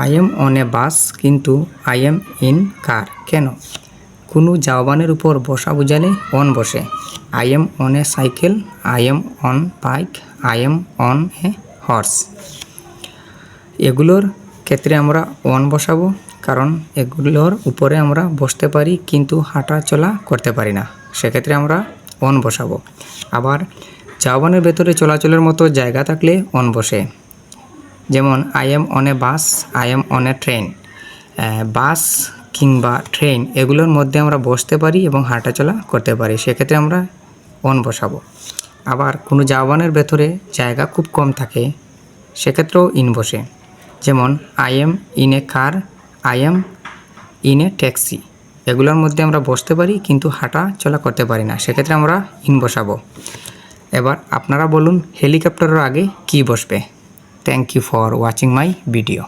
I am on a বাস কিন্তু I am in কার কেন? কোনো যাওয়ানের উপর বসা বোঝালে অন বসে। I am on A cycle, I am on bike, I am on A horse. এগুলোর ক্ষেত্রে আমরা অন বসাবো, কারণ এগুলোর উপরে আমরা বসতে পারি কিন্তু হাঁটা চলা করতে পারি না, সেক্ষেত্রে আমরা অন বসাবো। আবার যাওয়ানের ভেতরে চলাচলের মতো জায়গা থাকলে অন বসে, যেমন I am on a bus, I am on a train. Bus কিংবা ট্রেন এগুলোর মধ্যে আমরা বসতে পারি এবং হাঁটাচলা করতে পারি, সেক্ষেত্রে আমরা অন বসাবো। আবার কোনো যাওয়ানের ভেতরে জায়গা খুব কম থাকে, সেক্ষেত্রেও ইন বসে, যেমন I M in a car, I am in a taxi. এগুলোর মধ্যে আমরা বসতে পারি কিন্তু হাঁটা চলা করতে পারি না, সেক্ষেত্রে আমরা ইন বসাবো। এবার আপনারা বলুন হেলিকপ্টারের আগে কি বসবে? Thank you for watching my video.